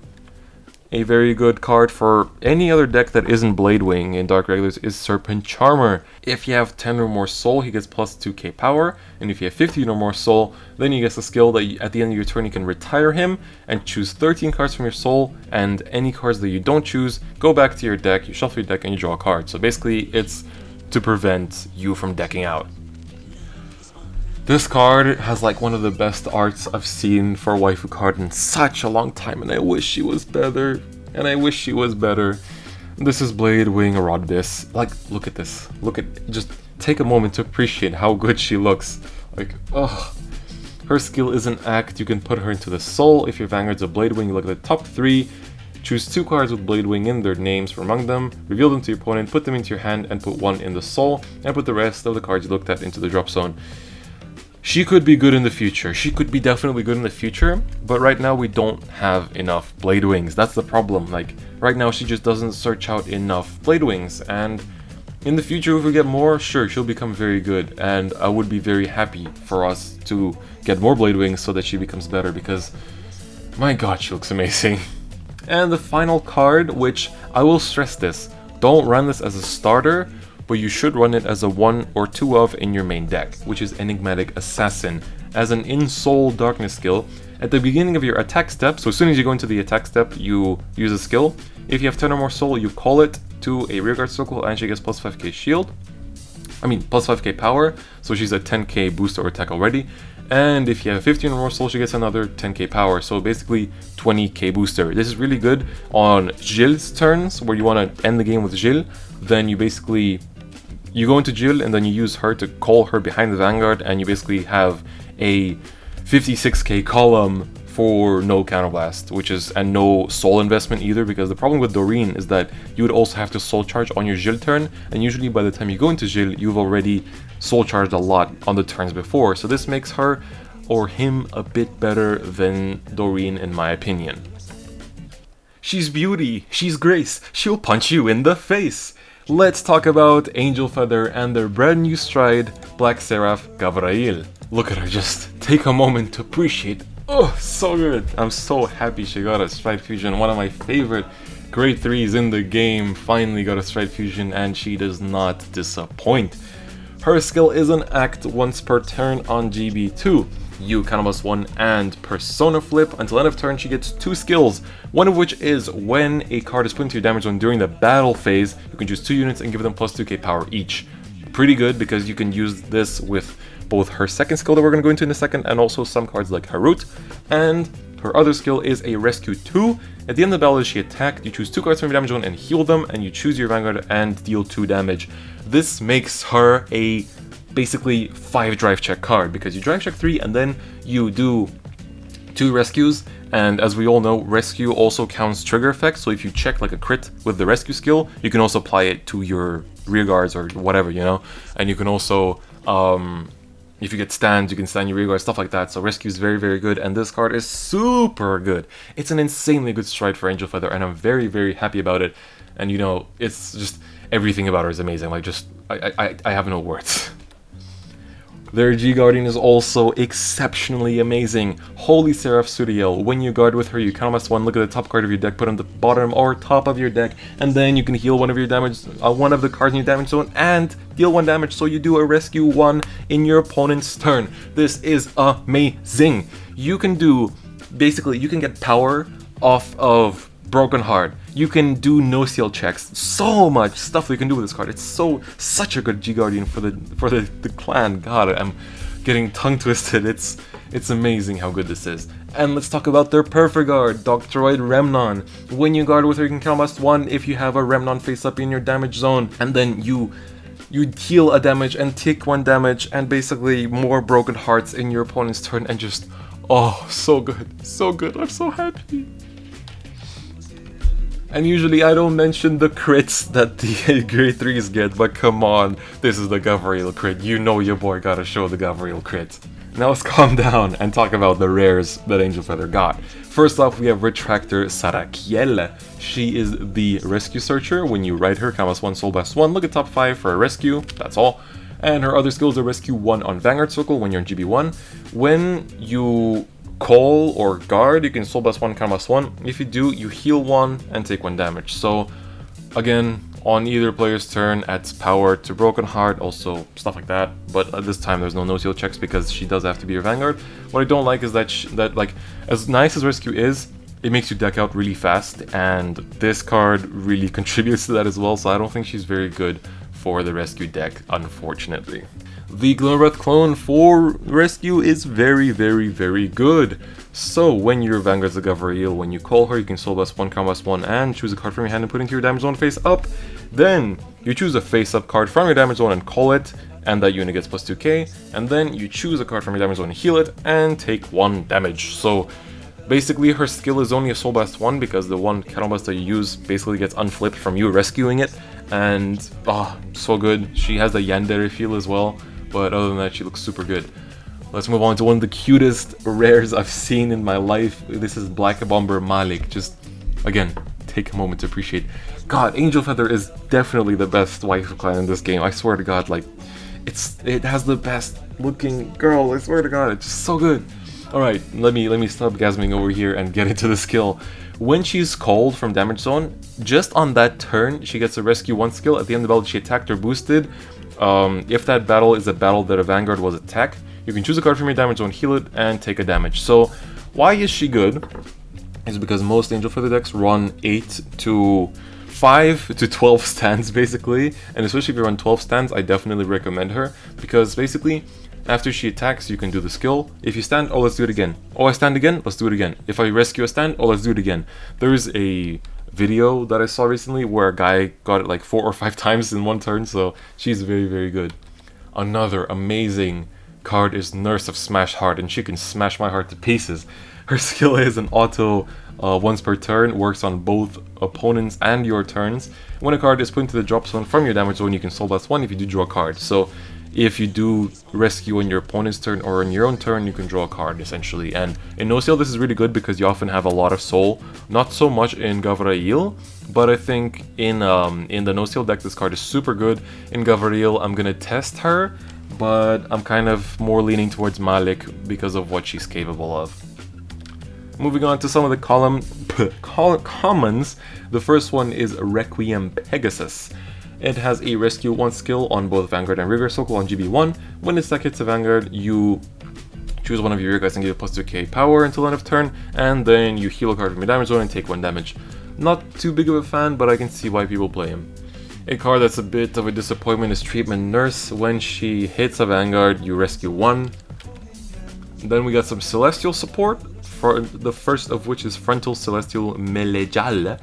A very good card for any other deck that isn't Bladewing in Dark Regulars is Serpent Charmer. If you have 10 or more soul, he gets plus 2k power, and if you have 15 or more soul, then he gets a skill that at the end of your turn you can retire him and choose 13 cards from your soul, and any cards that you don't choose, go back to your deck, you shuffle your deck, and you draw a card. So basically, it's to prevent you from decking out. This card has like one of the best arts I've seen for a waifu card in such a long time, and I wish she was better. This is Bladewing Rodbis. Like, look at this. Just take a moment to appreciate how good she looks. Like, ugh. Her skill is an act. You can put her into the soul. If your Vanguard's a Bladewing, you look at the top 3. Choose 2 cards with Bladewing in their names from among them, reveal them to your opponent, put them into your hand, and put 1 in the soul, and put the rest of the cards you looked at into the drop zone. She could be good in the future. She could be definitely good in the future, but right now we don't have enough Bladewings. That's the problem. Like, right now she just doesn't search out enough Bladewings, and in the future if we get more, sure, she'll become very good, and I would be very happy for us to get more Bladewings so that she becomes better, because my god, she looks amazing. And the final card, which I will stress this, don't run this as a starter, but you should run it as a 1 or 2 of in your main deck, which is Enigmatic Assassin. As an in-soul darkness skill, At the beginning of your attack step, so as soon as you go into the attack step, you use a skill. If you have 10 or more soul, you call it to a rearguard circle and she gets plus 5k shield. I mean, plus 5k power, so she's at 10k boost or attack already. And if you have 15 or more soul, she gets another 10k power, so basically 20k booster. This is really good on Gilles' turns, where you want to end the game with Gilles. Then you basically, you go into Gilles and then you use her to call her behind the Vanguard, and you basically have a 56k column for no counterblast, which is, and no soul investment either, because the problem with Doreen is that you would also have to soul charge on your Gilles turn, and usually by the time you go into Gilles, you've already soul charged a lot on the turns before, so this makes her or him a bit better than Doreen in my opinion. She's beauty, she's grace, she'll punch you in the face. Let's talk about Angel Feather and their brand new stride, Black Seraph Gavrail. Look at her, just take a moment to appreciate. Oh, so good. I'm so happy she got a Stride Fusion. One of my favorite grade 3s in the game finally got a Stride Fusion, and she does not disappoint. Her skill is an act once per turn on GB2. You counterblast 1 and Persona Flip. Until end of turn, she gets 2 skills, one of which is when a card is put into your damage zone during the battle phase, you can choose 2 units and give them plus 2k power each. Pretty good, because you can use this with both her second skill that we're going to go into in a second, and also some cards like Harut. And her other skill is a Rescue 2. At the end of the battle, as she attacked, you choose 2 cards from your damage zone and heal them, and you choose your Vanguard and deal 2 damage. This makes her a basically 5 drive check card, because you drive check 3 and then you do 2 rescues, and as we all know, rescue also counts trigger effects, so if you check like a crit with the rescue skill, you can also apply it to your rear guards or whatever, you know, and you can also if you get stands, you can stand your rear guard, stuff like that. So rescue is very, very good, and this card is super good. It's an insanely good stride for Angel Feather, and I'm very, very happy about it. And you know, it's just everything about her is amazing. Like, just I have no words. Their G-Guardian is also exceptionally amazing. Holy Seraph Suriel. When you guard with her, you counterblast 1, look at the top card of your deck, put on the bottom or top of your deck, and then you can heal one of your damage, one of the cards in your damage zone, and deal 1 damage, so you do a rescue 1 in your opponent's turn. This is amazing. You can do, basically, you can get power off of Broken Heart. You can do no-seal checks. So much stuff that you can do with this card. It's such a good G-Guardian for the clan. God, I'm getting tongue-twisted. It's amazing how good this is. And let's talk about their Perfect Guard, Doctoroid Remnon. When you guard with her, you can counterblast 1 if you have a Remnon face up in your damage zone, and then you heal a damage and take 1 damage, and basically more Broken Hearts in your opponent's turn, and just, oh, so good, so good. I'm so happy. And usually I don't mention the crits that the grade 3s get, but come on, this is the Gavrail crit. You know your boy gotta show the Gavrail crit. Now let's calm down and talk about the rares that Angel Feather got. First off, we have Retractor Sarakiel. She is the Rescue Searcher. When you ride her, counterblast 1, soul blast 1, look at top 5 for a rescue, that's all. And her other skills are Rescue 1 on Vanguard Circle when you're in GB1. When you call or guard, you can soul blast 1, counterblast 1. If you do, you heal 1 and take 1 damage. So again, on either player's turn, adds power to Broken Heart, also stuff like that. But at this time, there's no seal checks because she does have to be your Vanguard. What I don't like is that like, as nice as Rescue is, it makes you deck out really fast, and this card really contributes to that as well. So I don't think she's very good for the Rescue deck, unfortunately. The Glimmerbreath clone for Rescue is very, very, very good. So when your Vanguard's a Gavrail, when you call her, you can soul blast 1, counterblast 1, and choose a card from your hand and put into your damage zone face up. Then you choose a face up card from your damage zone and call it, and that unit gets plus 2k. And then you choose a card from your damage zone and heal it, and take 1 damage. So basically her skill is only a soul blast 1, because the 1 counterblast that you use basically gets unflipped from you rescuing it. And so good. She has the Yandere feel as well. But other than that, she looks super good. Let's move on to one of the cutest rares I've seen in my life. This is Black Bomber Malik. Just, again, take a moment to appreciate. God, Angel Feather is definitely the best waifu clan in this game. I swear to God, like, it has the best looking girl. I swear to God, it's just so good. Alright, let me stop gasming over here and get into the skill. When she's called from damage zone, just on that turn, she gets a Rescue 1 skill. At the end of the battle, she attacked or boosted. If that battle is a battle that a Vanguard was attacked, you can choose a card from your damage zone, heal it, and take a damage. So Why is she good? Is because most Angel Feather decks run 8 to 5 to 12 stands basically, and especially if you run 12 stands, I definitely recommend her, because basically after she attacks you can do the skill. If you stand, oh let's do it again. Oh I stand again, let's do it again. If I rescue a stand, oh let's do it again. There's a video that I saw recently where a guy got it like 4 or 5 times in one turn, so she's very, very good. Another amazing card is Nurse of Smash Heart, and she can smash my heart to pieces. Her skill is an auto once per turn, works on both opponents and your turns. When a card is put into the drop zone from your damage zone, you can soul blast 1 if you do draw a card. So if you do rescue on your opponent's turn or on your own turn, you can draw a card essentially. And in no sale this is really good because you often have a lot of soul. Not so much in Gavrail, but I think in the no sale deck this card is super good. In Gavrail I'm gonna test her, but I'm kind of more leaning towards Malik because of what she's capable of. Moving on to some of the commons, the first one is Requiem Pegasus. It has a Rescue 1 skill on both Vanguard and Rearguard Circle on GB1. When this deck hits a Vanguard, you choose one of your rearguards and give it plus 2k power until end of turn, and then you heal a card from your damage zone and take 1 damage. Not too big of a fan, but I can see why people play him. A card that's a bit of a disappointment is Treatment Nurse. When she hits a Vanguard, you rescue 1. Then we got some Celestial support, for the first of which is Frontal Celestial Melejal.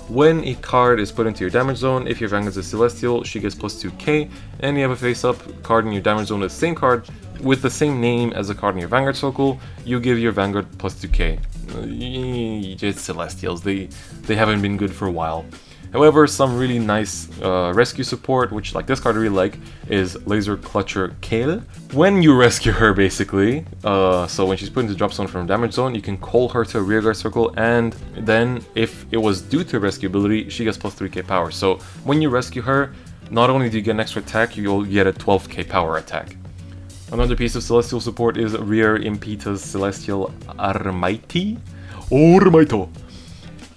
When a card is put into your damage zone, if your Vanguard is Celestial, she gets plus 2k, and you have a face-up card in your damage zone with the same card, with the same name as the card in your Vanguard circle, you give your Vanguard plus 2k. It's Celestials, they haven't been good for a while. However, some really nice rescue support, which like this card I really like, is Laser Clutcher Kale. When you rescue her basically, so when she's put into drop zone from damage zone, you can call her to a rearguard circle, and then if it was due to rescue ability, she gets plus 3k power. So when you rescue her, not only do you get an extra attack, you'll get a 12k power attack. Another piece of Celestial support is Rear Impetus Celestial Armaito.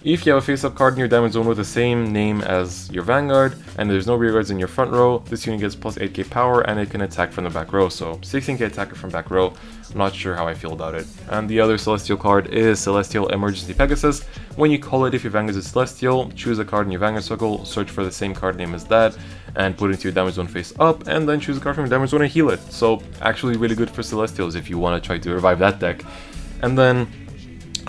If you have a face-up card in your damage zone with the same name as your Vanguard, and there's no rearguards in your front row, this unit gets plus 8k power and it can attack from the back row, so 16k attacker from back row. I'm not sure how I feel about it. And the other Celestial card is Celestial Emergency Pegasus. When you call it, if your Vanguard is Celestial, choose a card in your Vanguard circle, search for the same card name as that, and put it into your damage zone face up, and then choose a card from your damage zone and heal it. So actually really good for Celestials if you want to try to revive that deck. And then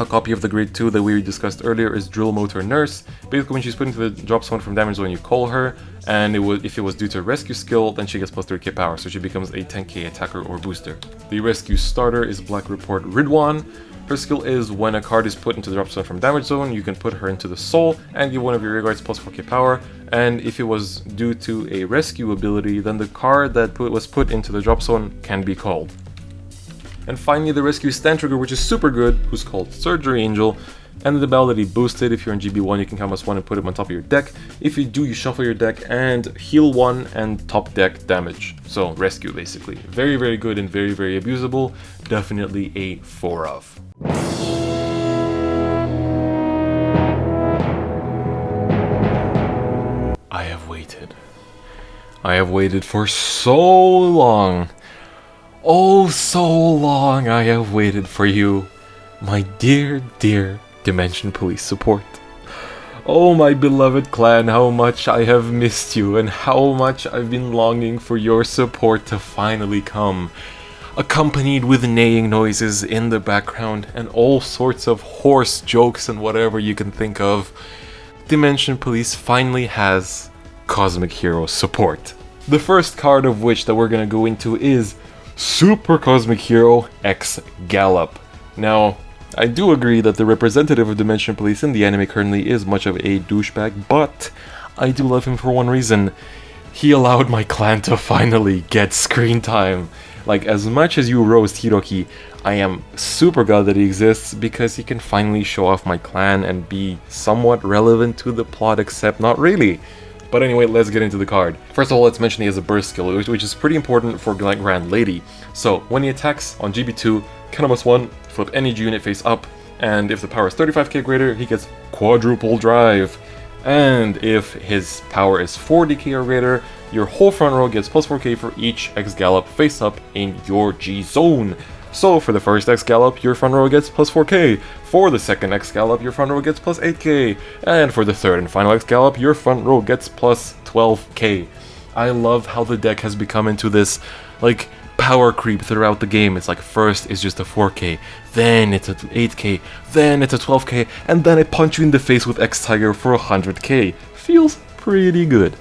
a copy of the grade 2 that we discussed earlier is Drill Motor Nurse. Basically when she's put into the drop zone from damage zone, you call her, and if it was due to a rescue skill, then she gets plus 3k power, so she becomes a 10k attacker or booster. The rescue starter is Black Report Ridwan. Her skill is when a card is put into the drop zone from damage zone, you can put her into the soul and give one of your rearguards plus 4k power, and if it was due to a rescue ability, then the card that was put into the drop zone can be called. And finally the rescue stand trigger, which is super good, who's called Surgery Angel, and the ability boosted. If you're in GB1, you can count +1 and put him on top of your deck. If you do, you shuffle your deck and heal 1 and top deck damage. So rescue basically. Very, very good and very, very abusable. Definitely a 4 of. I have waited. I have waited for so long. Oh, so long I have waited for you, my dear, dear Dimension Police support. Oh, my beloved clan, how much I have missed you, and how much I've been longing for your support to finally come, accompanied with neighing noises in the background and all sorts of horse jokes and whatever you can think of. Dimension Police finally has Cosmic Hero support. The first card of which that we're gonna go into is Super Cosmic Hero X Gallop. Now, I do agree that the representative of Dimension Police in the anime currently is much of a douchebag, but I do love him for one reason. He allowed my clan to finally get screen time. Like, as much as you roast Hiroki, I am super glad that he exists because he can finally show off my clan and be somewhat relevant to the plot, except not really. But anyway, let's get into the card. First of all, let's mention he has a burst skill, which is pretty important for Grand Lady. So, when he attacks on GB2, count +1, flip any unit face up, and if the power is 35k greater, he gets quadruple drive. And if his power is 40k or greater, your whole front row gets +4k for each X Gallop face up in your G zone. So for the first X Gallop, your front row gets plus 4k. For the second X Gallop, your front row gets plus 8k. And for the third and final X Gallop, your front row gets plus 12k. I love how the deck has become into this, like, power creep throughout the game. It's like first it's just a 4k, then it's a 8k, then it's a 12k, and then I punch you in the face with X Tiger for 100k. Feels pretty good.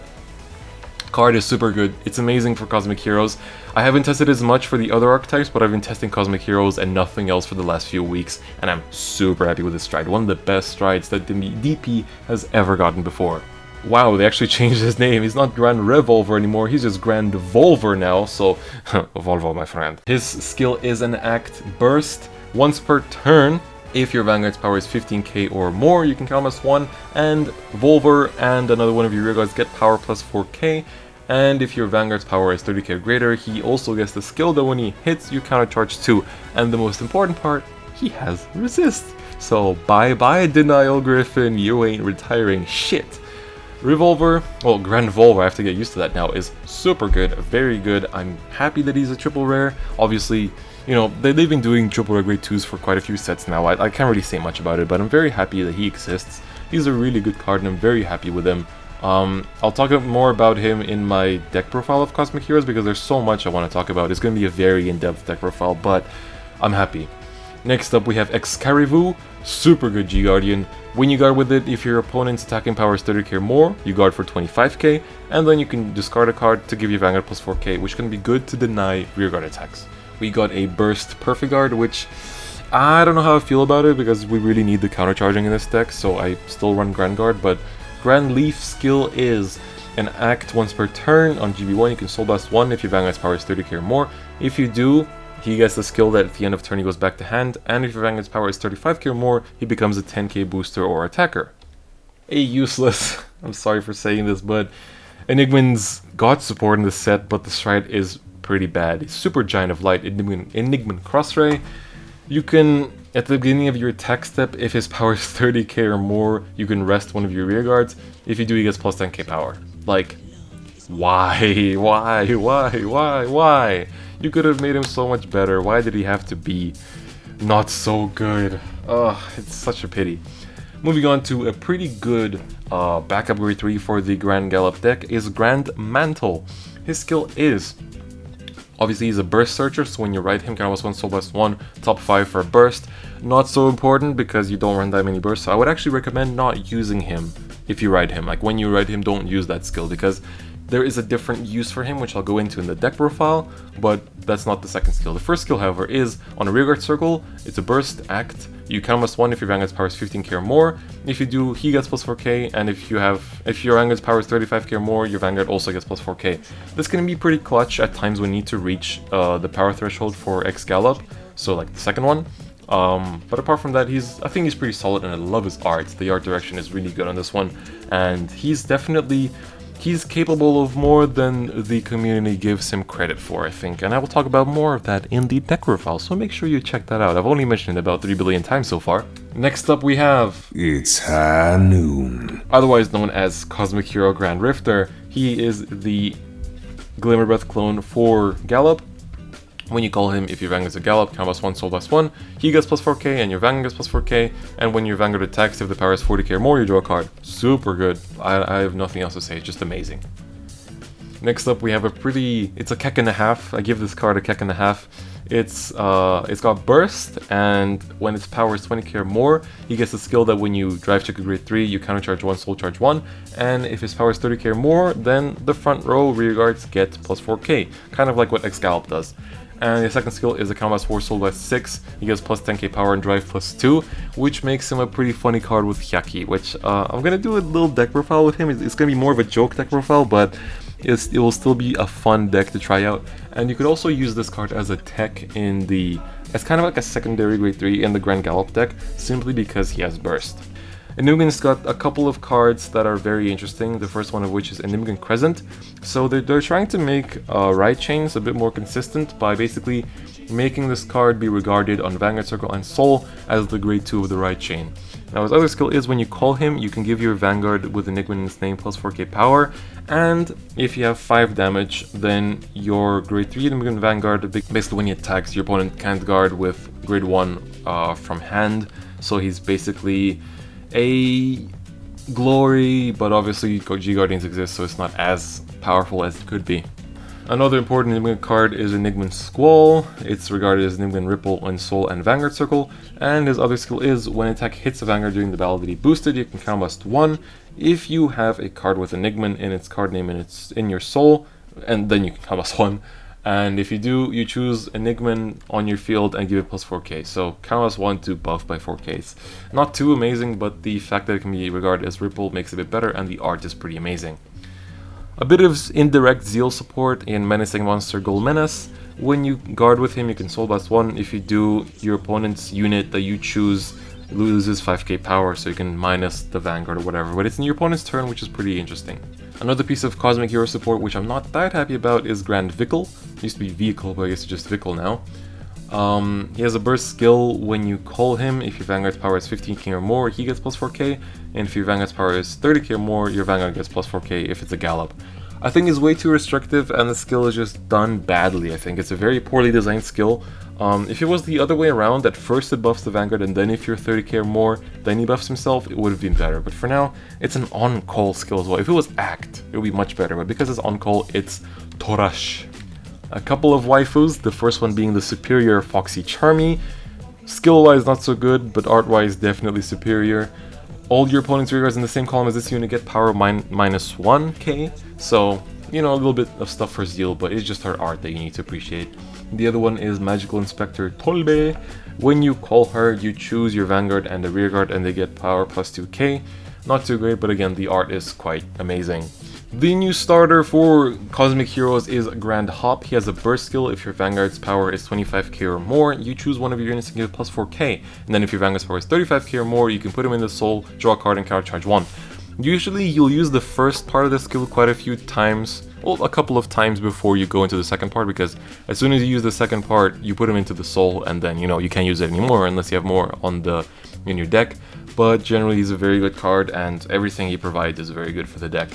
Card is super good. It's amazing for Cosmic Heroes. I haven't tested as much for the other archetypes, but I've been testing Cosmic Heroes and nothing else for the last few weeks, and I'm super happy with this stride. One of the best strides that the DP has ever gotten before. Wow, they actually changed his name. He's not Grand Revolver anymore, he's just Grand Volver now, so Volvo, my friend. His skill is an Act Burst. Once per turn, if your Vanguard's power is 15k or more, you can count as 1, and Volver and another one of your rearguards get power plus 4k. And if your Vanguard's power is 30k or greater, he also gets the skill that when he hits, you countercharge 2. And the most important part, he has resist. So bye bye Denial Griffin, you ain't retiring shit. Revolver, well, Grand Volver, I have to get used to that now, is super good, very good. I'm happy that he's a triple rare. Obviously, you know, they've been doing triple rare grade 2s for quite a few sets now. I can't really say much about it, but I'm very happy that he exists. He's a really good card and I'm very happy with him. I'll talk more about him in my deck profile of Cosmic Heroes because there's so much I want to talk about. It's going to be a very in-depth deck profile, but I'm happy. Next up we have Excalibur, super good G-Guardian. When you guard with it, if your opponent's attacking power is 30k or more, you guard for 25k, and then you can discard a card to give you Vanguard plus 4k, which can be good to deny rearguard attacks. We got a Burst Perfect Guard, which I don't know how I feel about it because we really need the countercharging in this deck, so I still run Grand Guard, but Grand Leaf skill is an act once per turn. On GB1 you can Soul Blast 1 if your Vanguard's power is 30k or more. If you do, he gets the skill that at the end of turn he goes back to hand, and if your Vanguard's power is 35k or more, he becomes a 10k booster or attacker. A useless, I'm sorry for saying this, but Enigman's got support in this set, but the stride is pretty bad. It's Super Giant of Light, Enigman Crossray. You can, at the beginning of your attack step, if his power is 30k or more, you can rest one of your rear guards. If you do, he gets plus 10k power. Like, why? Why? You could have made him so much better. Why did he have to be not so good? Ugh, it's such a pity. Moving on to a pretty good backup grade 3 for the Grand Gallop deck is Grand Mantle. His skill is, obviously he's a burst searcher, so when you ride him, count +1, Soul Blast 1, top 5 for a burst. Not so important because you don't run that many bursts, so I would actually recommend not using him if you ride him. Like when you ride him, don't use that skill because there is a different use for him, which I'll go into in the deck profile, but that's not the second skill. The first skill, however, is on a rearguard circle. It's a burst act. You count +1 if your Vanguard's power is 15k or more. If you do, he gets plus 4k, and if your Vanguard's power is 35k or more, your Vanguard also gets plus 4k. This can be pretty clutch at times when you need to reach the power threshold for X Gallop, so like the second one. But apart from that, I think he's pretty solid, and I love his art. The art direction is really good on this one, and he's capable of more than the community gives him credit for, I think, and I will talk about more of that in the deck profile, so make sure you check that out. I've only mentioned it about 3 billion times so far. Next up we have... It's high noon. Otherwise known as Cosmic Hero Grand Rifter. He is the Glimmer Breath clone for Gallop. When you call him, if your Vanguard's a Gallop, count +1, Soul Blast 1, he gets plus 4k and your Vanguard gets plus 4k, and when your Vanguard attacks, if the power is 40k or more, you draw a card. Super good. I have nothing else to say, it's just amazing. Next up we have it's a kek and a half. I give this card a kek and a half. It's got Burst, and when its power is 20k or more, he gets a skill that when you drive check a grade 3, you countercharge 1, soul charge 1, and if his power is 30k or more, then the front row rear guards get plus 4k, kind of like what X Gallop does. And the second skill is a Combat 4 Soul Blast 6, he gets plus 10k power and drive plus 2, which makes him a pretty funny card with Hyaki, which I'm gonna do a little deck profile with him. It's gonna be more of a joke deck profile, but it will still be a fun deck to try out. And you could also use this card as a tech as kind of like a secondary grade 3 in the Grand Gallop deck, simply because he has Burst. Enigman's got a couple of cards that are very interesting, the first one of which is Enigman Crescent. So they're trying to make ride chains a bit more consistent by basically making this card be regarded on Vanguard Circle and Soul as the grade 2 of the ride chain. Now his other skill is when you call him, you can give your Vanguard with Enigma in its name plus 4k power, and if you have 5 damage, then your grade 3 Enigma Vanguard, basically when he attacks, your opponent can't guard with grade 1 from hand, so he's basically a glory, but obviously G-Guardians exist, so it's not as powerful as it could be. Another important Enigma card is Enigma Squall. It's regarded as Enigma Ripple in Soul and Vanguard Circle, and his other skill is when an attack hits a Vanguard during the battle that he boosted, you can counterblast 1 if you have a card with Enigma in its card name and it's in your soul, and then you can counterblast 1. And if you do, you choose Enigma on your field and give it plus 4k. So counterblast 1 to buff by 4ks. Not too amazing, but the fact that it can be regarded as Ripple makes it a bit better, and the art is pretty amazing. A bit of indirect Zeal support in Menacing Monster Gold Menace. When you guard with him, you can Soul Blast 1. If you do, your opponent's unit that you choose loses 5k power, so you can minus the Vanguard or whatever, but it's in your opponent's turn, which is pretty interesting. Another piece of Cosmic Hero support, which I'm not that happy about, is Grand Vickle. It used to be Vehicle, but I guess it's just Vickle now. He has a burst skill. When you call him, if your Vanguard's power is 15k or more, he gets plus 4k, and if your Vanguard's power is 30k or more, your Vanguard gets plus 4k if it's a Gallop. I think it's way too restrictive, and the skill is just done badly. I think it's a very poorly designed skill. If it was the other way around, that first it buffs the Vanguard, and then if you're 30k or more, then he buffs himself, it would have been better. But for now, it's an on-call skill as well. If it was Act, it would be much better, but because it's on-call, it's Torash. A couple of waifus, the first one being the superior Foxy Charmy. Skill-wise not so good, but art-wise definitely superior. All your opponent's rearguards in the same column as this unit get power minus 1k, so, you know, a little bit of stuff for Zeal, but it's just her art that you need to appreciate. The other one is Magical Inspector Tolbe. When you call her, you choose your Vanguard and the rearguard, and they get power plus 2k. Not too great, but again, the art is quite amazing. The new starter for Cosmic Heroes is Grand Hop. He has a burst skill. If your Vanguard's power is 25k or more, you choose one of your units and give it plus 4k. And then if your Vanguard's power is 35k or more, you can put him in the soul, draw a card, and counter charge 1. Usually you'll use the first part of the skill quite a few times, well, a couple of times before you go into the second part, because as soon as you use the second part, you put him into the soul, and then, you know, you can't use it anymore unless you have more in your deck. But generally he's a very good card, and everything he provides is very good for the deck.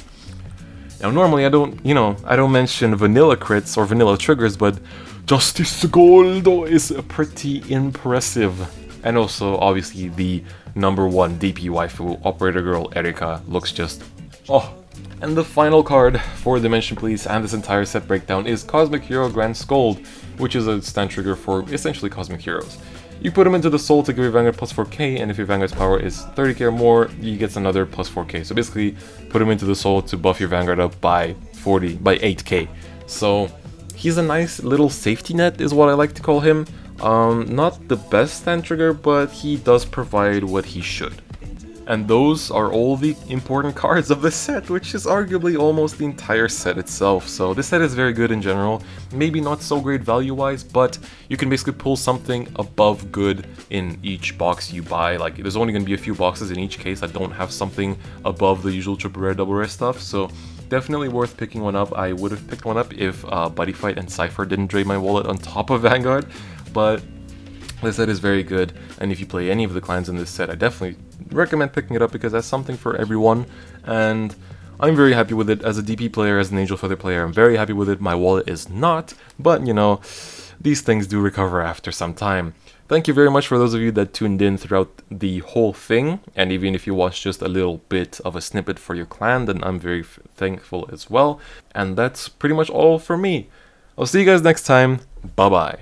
Now normally I don't mention vanilla crits or vanilla triggers, but Justice Goldo is pretty impressive. And also, obviously, the #1 DP waifu, Operator Girl Erika, looks just... oh. And the final card for Dimension Police and this entire set breakdown is Cosmic Hero Grand Scold, which is a stand trigger for essentially Cosmic Heroes. You put him into the soul to give your Vanguard plus 4k, and if your Vanguard's power is 30k or more, he gets another plus 4k. So basically, put him into the soul to buff your Vanguard up by 8k. So he's a nice little safety net is what I like to call him. Not the best stand trigger, but he does provide what he should. And those are all the important cards of the set, which is arguably almost the entire set itself. So this set is very good in general, maybe not so great value-wise, but you can basically pull something above good in each box you buy. Like, there's only going to be a few boxes in each case that don't have something above the usual triple rare, double rare stuff, so definitely worth picking one up. I would have picked one up if Buddy Fight and Cypher didn't drain my wallet on top of Vanguard, but this set is very good, and if you play any of the clans in this set, I definitely recommend picking it up because that's something for everyone, and I'm very happy with it as a DP player, as an Angel Feather player. I'm very happy with it. My wallet is not, but you know, these things do recover after some time. Thank you very much for those of you that tuned in throughout the whole thing, and even if you watched just a little bit of a snippet for your clan, then I'm very thankful as well. And that's pretty much all for me. I'll see you guys next time. Bye bye.